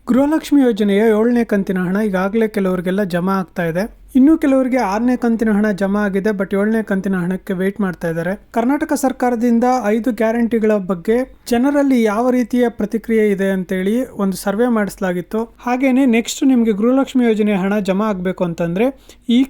ಗೃಹಲಕ್ಷ್ಮಿ ಯೋಜನೆಯ 7ನೇ ಕಂತಿನ ಹಣ ಈಗಾಗಲೇ ಕೆಲವರಿಗೆಲ್ಲ ಜಮಾ ಆಗ್ತಾ ಇದೆ. ಇನ್ನು ಕೆಲವರಿಗೆ 6ನೇ ಕಂತಿನ ಹಣ ಜಮಾ ಆಗಿದೆ, ಬಟ್ 7ನೇ ಕಂತಿನ ಹಣಕ್ಕೆ ವೇಟ್ ಮಾಡ್ತಾ ಇದ್ದಾರೆ. ಕರ್ನಾಟಕ ಸರ್ಕಾರದಿಂದ 5 ಗ್ಯಾರಂಟಿಗಳ ಬಗ್ಗೆ ಜನರಲ್ಲಿ ಯಾವ ರೀತಿಯ ಪ್ರತಿಕ್ರಿಯೆ ಇದೆ ಅಂತೇಳಿ ಒಂದು ಸರ್ವೆ ಮಾಡಿಸಲಾಗಿತ್ತು. ಹಾಗೇನೆ ನೆಕ್ಸ್ಟ್ ನಿಮಗೆ ಗೃಹಲಕ್ಷ್ಮಿ ಯೋಜನೆಯ ಹಣ ಜಮಾ ಆಗಬೇಕು ಅಂತಂದ್ರೆ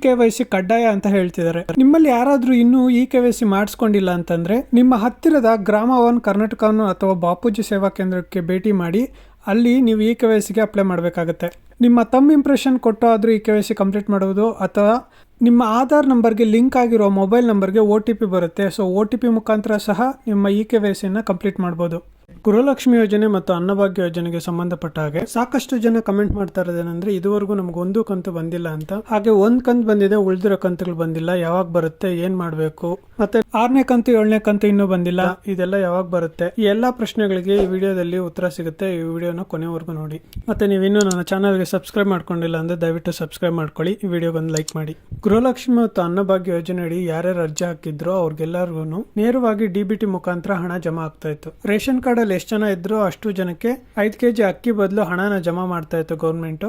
KYC ಕಡ್ಡಾಯ ಅಂತ ಹೇಳ್ತಿದ್ದಾರೆ. ನಿಮ್ಮಲ್ಲಿ ಯಾರಾದ್ರೂ ಇನ್ನೂ KYC ಮಾಡಿಸ್ಕೊಂಡಿಲ್ಲ ಅಂತಂದ್ರೆ ನಿಮ್ಮ ಹತ್ತಿರದ ಗ್ರಾಮ ಒನ್ ಕರ್ನಾಟಕವನ್ನು ಅಥವಾ ಬಾಪೂಜಿ ಸೇವಾ ಕೇಂದ್ರಕ್ಕೆ ಭೇಟಿ ಮಾಡಿ ಅಲ್ಲಿ ನೀವು KYCಗೆ ಅಪ್ಲೈ ಮಾಡಬೇಕಾಗುತ್ತೆ. ನಿಮ್ಮ ತಮ್ಮ ಇಂಪ್ರೆಷನ್ ಕೊಟ್ಟು ಆದರೂ KYC ಕಂಪ್ಲೀಟ್ ಮಾಡುವುದು ಅಥವಾ ನಿಮ್ಮ ಆಧಾರ್ ನಂಬರ್ಗೆ ಲಿಂಕ್ ಆಗಿರೋ ಮೊಬೈಲ್ ನಂಬರ್ಗೆ OTP ಬರುತ್ತೆ. ಸೊ OTP ಮುಖಾಂತರ ಸಹ ನಿಮ್ಮ KYCನ ಕಂಪ್ಲೀಟ್ ಮಾಡ್ಬೋದು. ಗೃಹಲಕ್ಷ್ಮಿ ಯೋಜನೆ ಮತ್ತು ಅನ್ನಭಾಗ್ಯ ಯೋಜನೆಗೆ ಸಂಬಂಧಪಟ್ಟ ಹಾಗೆ ಸಾಕಷ್ಟು ಜನ ಕಮೆಂಟ್ ಮಾಡ್ತಾ ಇರೋದೇನೆಂದ್ರೆ ಇದುವರೆಗೂ ನಮ್ಗೆ ಒಂದು ಕಂತು ಬಂದಿಲ್ಲ ಅಂತ. ಹಾಗೆ ಒಂದು ಕಂತು ಬಂದಿದೆ, ಉಳಿದಿರೋ ಕಂತುಗಳು ಬಂದಿಲ್ಲ, ಯಾವಾಗ ಬರುತ್ತೆ, ಏನ್ ಮಾಡಬೇಕು, ಮತ್ತೆ 6ನೇ ಕಂತು 7ನೇ ಕಂತು ಇನ್ನೂ ಬಂದಿಲ್ಲ, ಇದೆಲ್ಲ ಯಾವಾಗ ಬರುತ್ತೆ, ಈ ಎಲ್ಲಾ ಪ್ರಶ್ನೆಗಳಿಗೆ ಈ ವಿಡಿಯೋದಲ್ಲಿ ಉತ್ತರ ಸಿಗುತ್ತೆ. ಈ ವಿಡಿಯೋನ ಕೊನೆವರೆಗೂ ನೋಡಿ. ಮತ್ತೆ ನೀವಿನ್ನೂ ನನ್ನ ಚಾನಲ್ಗೆ ಸಬ್ಸ್ಕ್ರೈಬ್ ಮಾಡ್ಕೊಂಡಿಲ್ಲ ಅಂದ್ರೆ ದಯವಿಟ್ಟು ಸಬ್ಸ್ಕ್ರೈಬ್ ಮಾಡ್ಕೊಳ್ಳಿ, ಈ ವಿಡಿಯೋಗೊಂದು ಲೈಕ್ ಮಾಡಿ. ಗೃಹಲಕ್ಷ್ಮಿ ಮತ್ತು ಅನ್ನಭಾಗ್ಯ ಯೋಜನೆ ಅಡಿ ಯಾರ್ಯಾರು ಅರ್ಜಿ ಹಾಕಿದ್ರು ಅವ್ರಿಗೆಲ್ಲರಿಗೂ ನೇರವಾಗಿ DBT ಮುಖಾಂತರ ಹಣ ಜಮಾ ಆಗ್ತಾ ಇತ್ತು. ರೇಷನ್ ಕಾರ್ಡ್ ಅಲ್ಲಿ ಎಷ್ಟು ಜನ ಇದ್ರು ಅಷ್ಟು ಜನಕ್ಕೆ 5 kg ಅಕ್ಕಿ ಬದಲು ಹಣನ ಜಮಾ ಮಾಡ್ತಾ ಇತ್ತು ಗೌರ್ಮೆಂಟ್.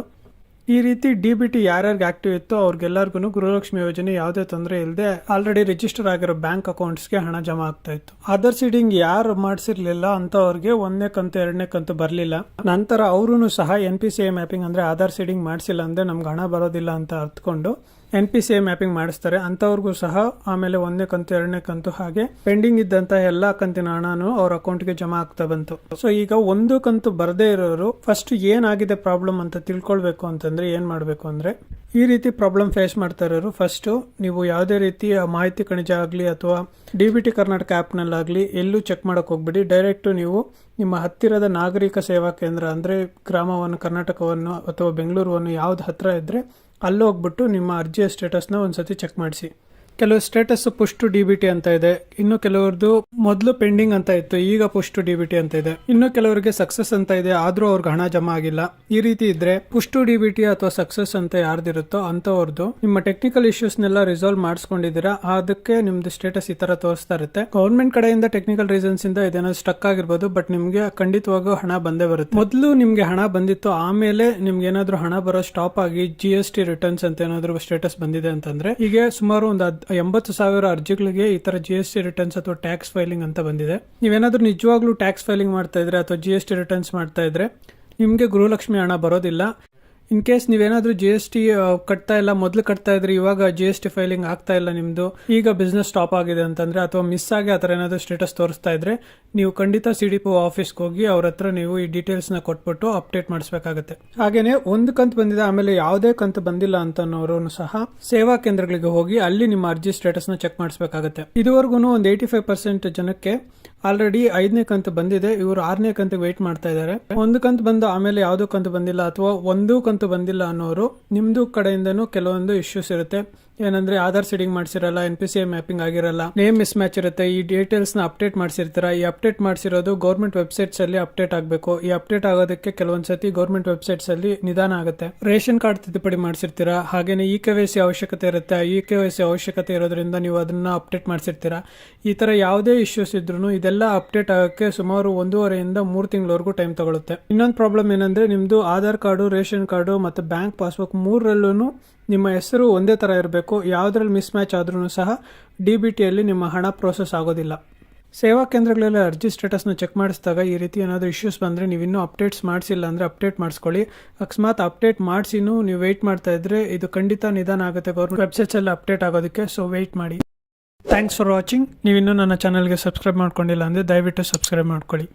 ಈ ರೀತಿ DBT ಯಾರ್ಯಾರಿಗೆ ಆಕ್ಟಿವ್ ಇತ್ತು ಅವ್ರಿಗೆಲ್ಲರಿಗೂ ಗೃಹಲಕ್ಷ್ಮಿ ಯೋಜನೆ ಯಾವುದೇ ತೊಂದರೆ ಇಲ್ಲದೆ ಆಲ್ರೆಡಿ ರಿಜಿಸ್ಟರ್ ಆಗಿರೋ ಬ್ಯಾಂಕ್ ಅಕೌಂಟ್ಸ್ಗೆ ಹಣ ಜಮಾ ಆಗ್ತಾ ಇತ್ತು. ಆಧಾರ್ ಸೀಡಿಂಗ್ ಯಾರು ಮಾಡಿಸಿರ್ಲಿಲ್ಲ ಅಂತವ್ರಿಗೆ 1ನೇ ಕಂತು 2ನೇ ಕಂತು ಬರಲಿಲ್ಲ. ನಂತರ ಅವರು ಸಹ NPCI ಮ್ಯಾಪಿಂಗ್ ಅಂದ್ರೆ ಆಧಾರ್ ಸೀಡಿಂಗ್ ಮಾಡಿಸಿಲ್ಲ ಅಂದ್ರೆ ನಮ್ಗೆ ಹಣ ಬರೋದಿಲ್ಲ ಅಂತ ಅರ್ಥಕೊಂಡು NPCI ಮ್ಯಾಪಿಂಗ್ ಮಾಡಿಸ್ತಾರೆ. ಅಂತವ್ರಿಗೂ ಸಹ ಆಮೇಲೆ 1ನೇ ಕಂತು 2ನೇ ಕಂತು ಹಾಗೆ ಪೆಂಡಿಂಗ್ ಇದ್ದಂತ ಎಲ್ಲಾ ಕಂತಿನ ಹಣನು ಅವ್ರ ಅಕೌಂಟ್ಗೆ ಜಮಾ ಆಗ್ತಾ ಬಂತು. ಸೊ ಈಗ ಒಂದು ಕಂತು ಬರದೇ ಇರೋರು ಫಸ್ಟ್ ಏನಾಗಿದೆ ಪ್ರಾಬ್ಲಮ್ ಅಂತ ತಿಳ್ಕೊಳ್ಬೇಕು ಅಂತಂದ್ರೆ ಏನ್ ಮಾಡ್ಬೇಕು ಅಂದ್ರೆ, ಈ ರೀತಿ ಪ್ರಾಬ್ಲಮ್ ಫೇಸ್ ಮಾಡ್ತಾ ಇರೋರು ಫಸ್ಟ್ ನೀವು ಯಾವುದೇ ರೀತಿ ಮಾಹಿತಿ ಕಣಿಜ ಆಗಲಿ ಅಥವಾ DBT ಕರ್ನಾಟಕ ಆ್ಯಪ್ನಲ್ಲಾಗಲಿ ಎಲ್ಲೂ ಚೆಕ್ ಮಾಡಕ್ ಹೋಗ್ಬಿಡಿ. ಡೈರೆಕ್ಟ್ ನೀವು ನಿಮ್ಮ ಹತ್ತಿರದ ನಾಗರಿಕ ಸೇವಾ ಕೇಂದ್ರ ಅಂದ್ರೆ ಗ್ರಾಮವನ್ನು ಕರ್ನಾಟಕವನ್ನು ಅಥವಾ ಬೆಂಗಳೂರನ್ನು ಯಾವ್ದು ಹತ್ರ ಇದ್ರೆ ಅಲ್ಲಿ ಹೋಗ್ಬಿಟ್ಟು ನಿಮ್ಮ ಅರ್ಜಿಯ ಸ್ಟೇಟಸ್ನ ಒಂದ್ಸತಿ ಚೆಕ್ ಮಾಡಿಸಿ. ಕೆಲವು ಸ್ಟೇಟಸ್ ಪುಷ್ ಟು DBT ಅಂತ ಇದೆ, ಇನ್ನು ಕೆಲವರದು ಮೊದಲು ಪೆಂಡಿಂಗ್ ಅಂತ ಇತ್ತು, ಈಗ ಪುಷ್ ಟು DBT ಅಂತ ಇದೆ, ಇನ್ನು ಕೆಲವರಿಗೆ ಸಕ್ಸಸ್ ಅಂತ ಇದೆ ಆದ್ರೂ ಅವ್ರಿಗೆ ಹಣ ಜಮಾ ಆಗಿಲ್ಲ. ಈ ರೀತಿ ಇದ್ರೆ ಪುಷ್ ಟು DBT ಅಥವಾ ಸಕ್ಸಸ್ ಅಂತ ಯಾರ್ದಿರುತ್ತೋ ಅಂತವ್ರದ್ದು ನಿಮ್ಮ ಟೆಕ್ನಿಕಲ್ ಇಶ್ಯೂಸ್ನೆಲ್ಲ ರಿಸಾಲ್ವ್ ಮಾಡಿಸ್ಕೊಂಡಿದ್ದೀರಾ, ಅದಕ್ಕೆ ನಿಮ್ದು ಸ್ಟೇಟಸ್ ಈ ತರ ತೋರಿಸ್ತಾ ಇರುತ್ತೆ. ಗೌರ್ಮೆಂಟ್ ಕಡೆಯಿಂದ ಟೆಕ್ನಿಕಲ್ ರೀಸನ್ಸ್ ಇಂದ ಇದೇನಾದ್ರು ಸ್ಟಕ್ ಆಗಿರ್ಬೋದು, ಬಟ್ ನಿಮ್ಗೆ ಖಂಡಿತವಾಗೂ ಹಣ ಬಂದೇ ಬರುತ್ತೆ. ಮೊದಲು ನಿಮ್ಗೆ ಹಣ ಬಂದಿತ್ತು, ಆಮೇಲೆ ನಿಮ್ಗೆ ಏನಾದ್ರು ಹಣ ಬರೋ ಸ್ಟಾಪ್ ಆಗಿ GST ರಿಟರ್ನ್ಸ್ ಅಂತ ಏನಾದ್ರು ಸ್ಟೇಟಸ್ ಬಂದಿದೆ ಅಂತಂದ್ರೆ ಈಗ ಸುಮಾರು ಒಂದು 80,000 ಅರ್ಜಿಗಳಿಗೆ ಈ ತರ GST ರಿಟರ್ನ್ಸ್ ಅಥವಾ ಟ್ಯಾಕ್ಸ್ ಫೈಲಿಂಗ್ ಅಂತ ಬಂದಿದೆ. ನೀವೇನಾದ್ರೂ ನಿಜವಾಗ್ಲೂ ಟ್ಯಾಕ್ಸ್ ಫೈಲಿಂಗ್ ಮಾಡ್ತಾ ಇದ್ರೆ ಅಥವಾ GST ರಿಟರ್ನ್ಸ್ ಮಾಡ್ತಾ ಇದ್ರೆ ನಿಮ್ಗೆ ಗೃಹಲಕ್ಷ್ಮಿ ಹಣ ಬರೋದಿಲ್ಲ. ಇನ್ ಕೇಸ್ ನೀವೇನಾದ್ರೂ GST ಕಟ್ತಾ ಇಲ್ಲ, ಮೊದಲು ಕಟ್ತಾ ಇದ್ರೆ ಇವಾಗ GST ಫೈಲಿಂಗ್ ಆಗ್ತಾ ಇಲ್ಲ ನಿಮ್ದು, ಈಗ ಬಿಸ್ನೆಸ್ ಸ್ಟಾಪ್ ಆಗಿದೆ ಅಂತಂದ್ರೆ ಅಥವಾ ಮಿಸ್ ಆಗಿ ಆತರ ಏನಾದ್ರು ಸ್ಟೇಟಸ್ ತೋರಿಸ್ತಾ ಇದ್ರೆ ನೀವು ಖಂಡಿತ CDPO ಆಫೀಸ್ಗೆ ಹೋಗಿ ಅವ್ರ ಹತ್ರ ನೀವು ಈ ಡೀಟೇಲ್ಸ್ ನ ಕೊಟ್ಬಿಟ್ಟು ಅಪ್ಡೇಟ್ ಮಾಡಿಸ್ಬೇಕಾಗುತ್ತೆ. ಹಾಗೇನೆ ಒಂದು ಕಂತು ಬಂದಿದೆ ಆಮೇಲೆ ಯಾವುದೇ ಕಂತು ಬಂದಿಲ್ಲ ಅಂತನೋರು ಸಹ ಸೇವಾ ಕೇಂದ್ರಗಳಿಗೆ ಹೋಗಿ ಅಲ್ಲಿ ನಿಮ್ಮ ಅರ್ಜಿ ಸ್ಟೇಟಸ್ ನ ಚೆಕ್ ಮಾಡಿಸ್ಬೇಕಾಗುತ್ತೆ. ಇದುವರೆಗೂ ಒಂದು 85% ಜನಕ್ಕೆ ಆಲ್ರೆಡಿ 5ನೇ ಕಂತು ಬಂದಿದೆ, ಇವರು 6ನೇ ಕಂತು ವೇಟ್ ಮಾಡ್ತಾ ಇದ್ದಾರೆ. ಒಂದು ಕಂತು ಬಂದು ಆಮೇಲೆ ಯಾವುದೋ ಕಂತು ಬಂದಿಲ್ಲ ಅಥವಾ ಒಂದು ಕಂತು ಬಂದಿಲ್ಲ ಅನ್ನೋರು ನಿಮ್ದು ಕಡೆಯಿಂದನೂ ಕೆಲವೊಂದು ಇಶ್ಯೂಸ್ ಇರುತ್ತೆ. ಏನಂದ್ರೆ ಆಧಾರ್ ಸೀಡಿಂಗ್ ಮಾಡಿಸಿರಲ್ಲ, NPCI ಮ್ಯಾಪಿಂಗ್ ಆಗಿರಲ್ಲ, ನೇಮ್ ಮಿಸ್ ಮ್ಯಾಚ್ ಇರುತ್ತೆ, ಈ ಡೀಟೇಲ್ಸ್ ನ ಅಪ್ಡೇಟ್ ಮಾಡಿಸಿರ್ತೀರಾ. ಈ ಅಪ್ಡೇಟ್ ಮಾಡಿಸಿರೋದು ಗೌರ್ಮೆಂಟ್ ವೆಬ್ಸೈಟ್ಸ್ ಅಲ್ಲಿ ಅಪ್ಡೇಟ್ ಆಗಬೇಕು. ಈ ಅಪ್ಡೇಟ್ ಆಗೋದಕ್ಕೆ ಕೆಲವೊಂದ್ಸತಿ ಗೌರ್ಮೆಂಟ್ ವೆಬ್ಸೈಟ್ಸ್ ಅಲ್ಲಿ ನಿಧಾನ ಆಗುತ್ತೆ. ರೇಷನ್ ಕಾರ್ಡ್ ತಿದ್ದುಪಡಿ ಮಾಡಿಸಿರ್ತೀರಾ, ಹಾಗೇನೆ KYC ಅವಶ್ಯಕತೆ ಇರುತ್ತೆ. KYC ಅವಶ್ಯಕತೆ ಇರೋದ್ರಿಂದ ನೀವು ಅದನ್ನ ಅಪ್ಡೇಟ್ ಮಾಡಿಸಿರ್ತೀರಾ. ಈ ತರ ಯಾವುದೇ ಇಶ್ಯೂಸ್ ಇದ್ರೂ ಇದೆಲ್ಲ ಅಪ್ಡೇಟ್ ಆಗಕ್ಕೆ ಸುಮಾರು 1.5 ಇಂದ 3 ತಿಂಗಳವರೆಗೂ ಟೈಮ್ ತಗೊಳುತ್ತೆ. ಇನ್ನೊಂದು ಪ್ರಾಬ್ಲಮ್ ಏನಂದ್ರೆ ನಿಮ್ದು ಆಧಾರ್ ಕಾರ್ಡು, ರೇಷನ್ ಕಾರ್ಡು ಮತ್ತೆ ಬ್ಯಾಂಕ್ ಪಾಸ್ಬುಕ್ 3ರಲ್ಲೂ ನಿಮ್ಮ ಹೆಸರು ಒಂದೇ ತರ ಇರಬೇಕು. ಯಾವ್ದ್ರಲ್ಲಿ ಮಿಸ್ ಮ್ಯಾಚ್ ಆದ್ರೂ ಸಹ DBT ಅಲ್ಲಿ ನಿಮ್ಮ ಹಣ ಪ್ರೋಸೆಸ್ ಆಗೋದಿಲ್ಲ. ಸೇವಾ ಕೇಂದ್ರಗಳಲ್ಲಿ ಅರ್ಜಿ ಸ್ಟೇಟಸ್ನ ಚೆಕ್ ಮಾಡಿಸಿದಾಗ ಈ ರೀತಿ ಏನಾದರೂ ಇಶ್ಯೂಸ್ ಬಂದರೆ ನೀವು ಇನ್ನೂ ಅಪ್ಡೇಟ್ಸ್ ಮಾಡಿಸಿಲ್ಲ ಅಂದರೆ ಅಪ್ಡೇಟ್ ಮಾಡಿಸ್ಕೊಳ್ಳಿ. ಅಕಸ್ಮಾತ್ ಅಪ್ಡೇಟ್ ಮಾಡಿಸಿನೂ ನೀವು ವೆಯ್ಟ್ ಮಾಡ್ತಾ ಇದ್ರೆ ಇದು ಖಂಡಿತ ನಿಧಾನ ಆಗುತ್ತೆ ಗೌರ್ಮೆಂಟ್ ವೆಬ್ಸೈಟ್ಸಲ್ಲಿ ಅಪ್ಡೇಟ್ ಆಗೋದಕ್ಕೆ. ಸೊ ವೆಯ್ಟ್ ಮಾಡಿ. Thanks for watching. ನೀವಿನ್ನೂ ನನ್ನ ಚಾನಲ್ಗೆ ಸಬ್ಸ್ಕ್ರೈಬ್ ಮಾಡ್ಕೊಂಡಿಲ್ಲ ಅಂದರೆ ದಯವಿಟ್ಟು ಸಬ್ಸ್ಕ್ರೈಬ್ ಮಾಡ್ಕೊಳ್ಳಿ.